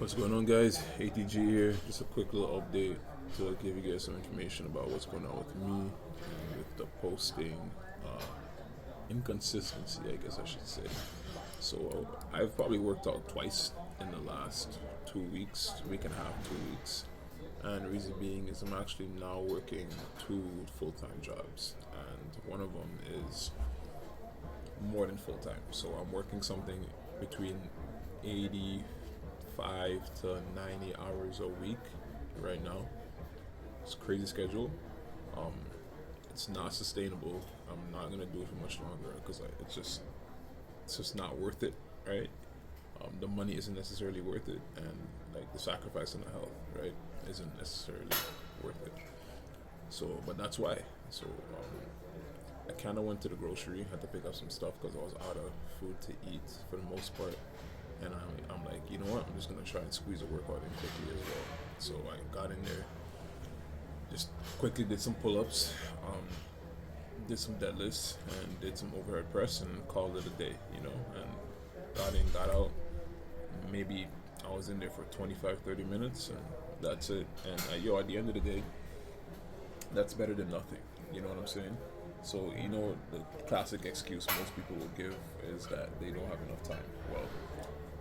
What's going on, guys? ATG here. Just a quick little update to give you guys some information about what's going on with me and with the posting inconsistency, I guess I should say. So I've probably worked out twice in the last 2 weeks, week and a half, 2 weeks. And the reason being is I'm actually now working two full-time jobs, and one of them is more than full-time. So I'm working something between 85 to 90 hours a week right now. It's a crazy schedule. Um, it's not sustainable. I'm not gonna do it for much longer because it's just not worth it, right? The money isn't necessarily worth it, and like the sacrifice on the health, right, isn't necessarily worth it. So, but that's why. So, I kind of went to the grocery, had to pick up some stuff because I was out of food to eat for the most part. And I'm like, you know what? I'm just gonna try and squeeze a workout in quickly as well. So I got in there, just quickly did some pull-ups, did some deadlifts, and did some overhead press, and called it a day. And got in, got out. Maybe I was in there for 25, 30 minutes, and that's it. And at the end of the day, that's better than nothing. You know what I'm saying? So, the classic excuse most people will give is that they don't have enough time. Well,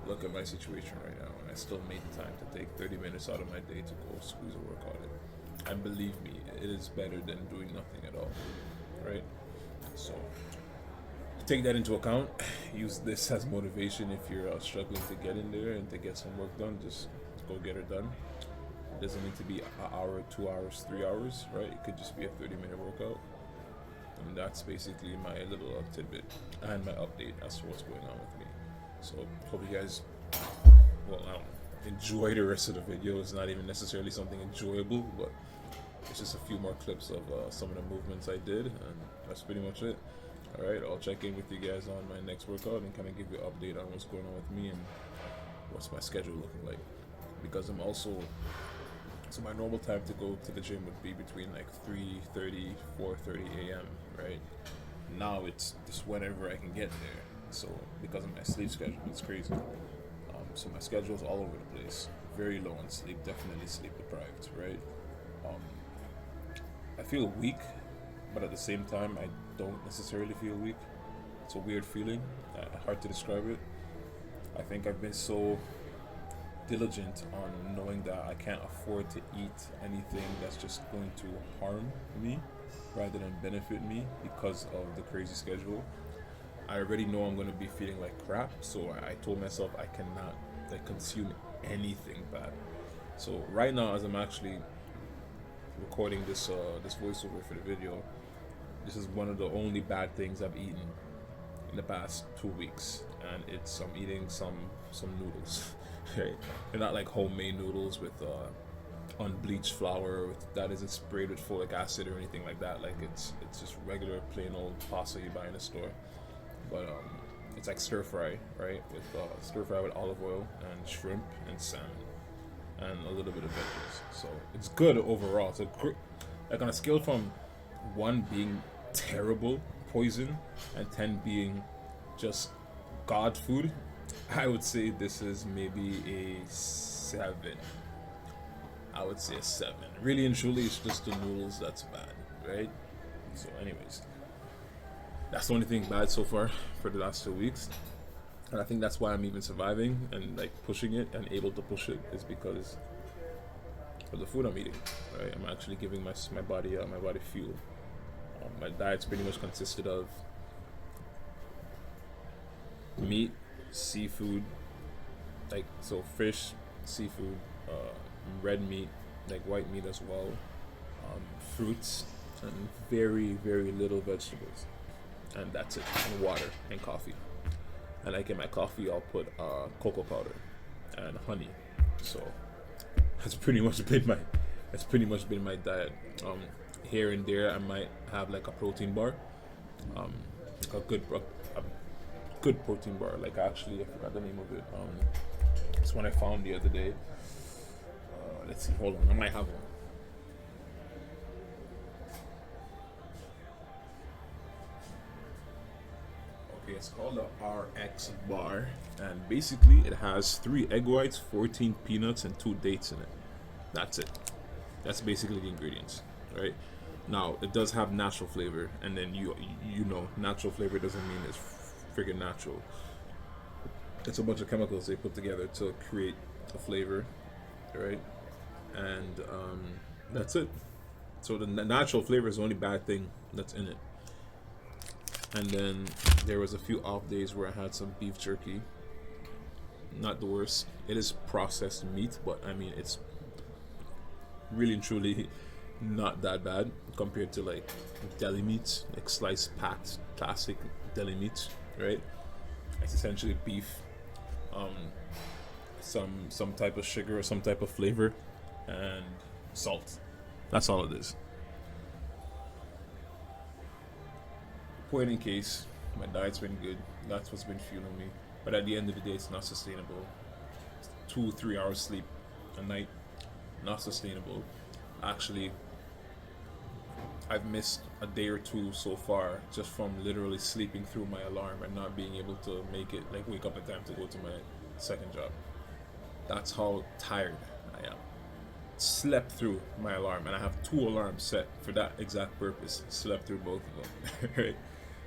look at my situation right now, and I still made the time to take 30 minutes out of my day to go squeeze a workout in. And believe me, it is better than doing nothing at all, right? So, take that into account. Use this as motivation if you're struggling to get in there and to get some work done. Just go get it done. It doesn't need to be an hour, 2 hours, 3 hours, right? It could just be a 30-minute workout. And that's basically my little tidbit and my update as to what's going on with me. So hope you guys, enjoy the rest of the video. It's not even necessarily something enjoyable, but it's just a few more clips of some of the movements I did, and that's pretty much it. All right, I'll check in with you guys on my next workout and kind of give you an update on what's going on with me and what's my schedule looking like. Because so my normal time to go to the gym would be between like 3:30, 4:30 a.m. Right now, it's just whenever I can get there. So because of my sleep schedule, it's crazy. So my schedule is all over the place. Very low on sleep. Definitely sleep deprived. Right. I feel weak, but at the same time, I don't necessarily feel weak. It's a weird feeling. Hard to describe it. I think I've been so diligent on knowing that I can't afford to eat anything that's just going to harm me rather than benefit me because of the crazy schedule. I already know I'm going to be feeling like crap, so I told myself I cannot consume anything bad. So right now, as I'm actually recording this voiceover for the video, this is one of the only bad things I've eaten in the past 2 weeks, and I'm eating some noodles. Right? They're not like homemade noodles with unbleached flour that isn't sprayed with folic acid or anything like that. Like it's just regular plain old pasta you buy in the store. But it's like stir fry, right? With stir fry with olive oil and shrimp and salmon and a little bit of veggies. So it's good overall. So like on a scale from 1 being terrible, poison, and 10 being just god food, I would say this is maybe a 7. I would say a 7. Really and truly, it's just the noodles that's bad, right? So, anyways, that's the only thing bad so far for the last 2 weeks, and I think that's why I'm even surviving and pushing it and able to push it is because of the food I'm eating. Right? I'm actually giving my body fuel. My diet's pretty much consisted of meat, seafood, so fish, seafood, red meat, white meat as well, fruits, and very, very little vegetables. And that's it, and water and coffee. And in my coffee, I'll put cocoa powder and honey. So that's pretty much been my diet. Here and there, I might have a protein bar, a good protein bar. Actually, I forgot the name of it. It's one I found the other day. Let's see. Hold on, I might have one. Okay, It's called the RX bar, and basically it has 3 egg whites, 14 peanuts, and 2 dates in it. That's it. That's basically the ingredients, right? Now it does have natural flavor, and then you know natural flavor doesn't mean it's freaking natural. It's a bunch of chemicals they put together to create a flavor, right? And that's it. So the natural flavor is the only bad thing that's in it. And then there was a few off days where I had some beef jerky. Not the worst. It is processed meat, but I mean it's really and truly not that bad compared to like deli meats, like sliced packed classic deli meats, right? It's essentially beef, um, some type of sugar or some type of flavor, and salt. That's all it is. Point in case, my diet's been good. That's what's been fueling me. But at the end of the day, it's not sustainable. 2 3 hours sleep a night, not sustainable. Actually, I've missed a day or two so far just from literally sleeping through my alarm and not being able to make it, like wake up in time to go to my second job. That's how tired I am. Slept through my alarm, and I have 2 alarms set for that exact purpose. Slept through both of them, right?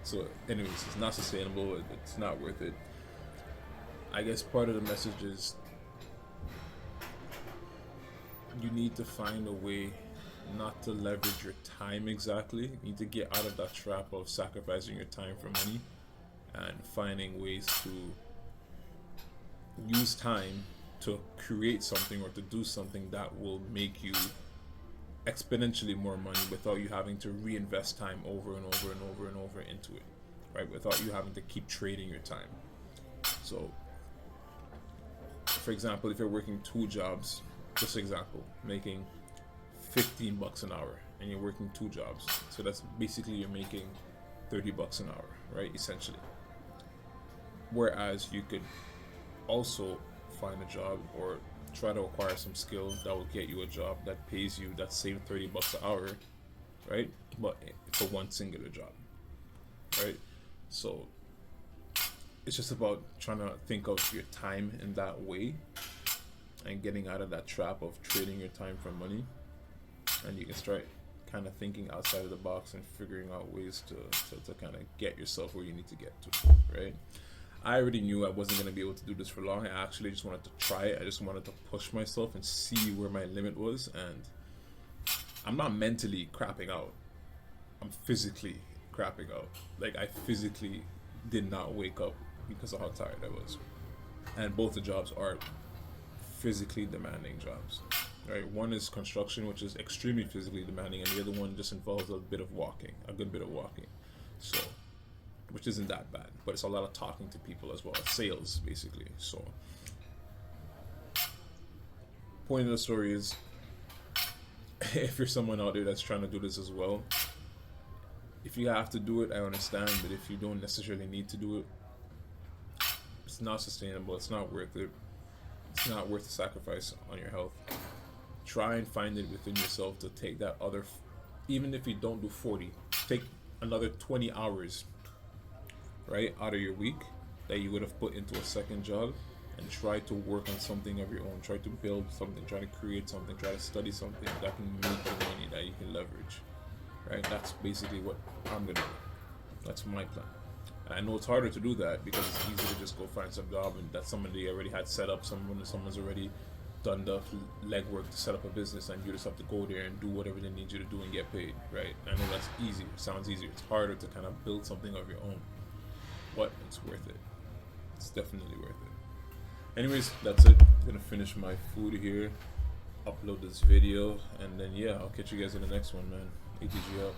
So, anyways, it's not sustainable. It's not worth it. I guess part of the message is you need to find a way not to leverage your time exactly. You need to get out of that trap of sacrificing your time for money and finding ways to use time to create something or to do something that will make you exponentially more money without you having to reinvest time over and over and over and over into it, right? Without you having to keep trading your time. So, for example, if you're working 2 jobs, just example, making $15 an hour, and you're working 2 jobs, so that's basically you're making $30 an hour, right? Essentially. Whereas you could also find a job or try to acquire some skill that will get you a job that pays you that same $30 an hour, right? But for one singular job, right? So it's just about trying to think of your time in that way and getting out of that trap of trading your time for money. And you can start kind of thinking outside of the box and figuring out ways to kind of get yourself where you need to get to, right? I already knew I wasn't going to be able to do this for long. I actually just wanted to try it. I just wanted to push myself and see where my limit was. And I'm not mentally crapping out. I'm physically crapping out. Like, I physically did not wake up because of how tired I was. And both the jobs are physically demanding jobs, right? One is construction, which is extremely physically demanding, and the other one just involves a bit of walking, a good bit of walking. So, which isn't that bad, but it's a lot of talking to people as well, sales basically. So, point of the story is, if you're someone out there that's trying to do this as well, if you have to do it, I understand, but if you don't necessarily need to do it, it's not sustainable, it's not worth it. It's not worth the sacrifice on your health. Try and find it within yourself to take that other, even if you don't do 40, take another 20 hours, right, out of your week that you would have put into a second job, and try to work on something of your own. Try to build something, try to create something, try to study something that can make you money that you can leverage, right? That's basically what I'm gonna do. That's my plan. And I know it's harder to do that because it's easy to just go find some job and that somebody already had set up, someone's already done the legwork to set up a business, and you just have to go there and do whatever they need you to do and get paid, right? I know that's easy, it sounds easier. It's harder to kind of build something of your own, but it's worth it. It's definitely worth it. Anyways, that's it. I'm gonna finish my food here, upload this video, and then yeah, I'll catch you guys in the next one, man. ATG out.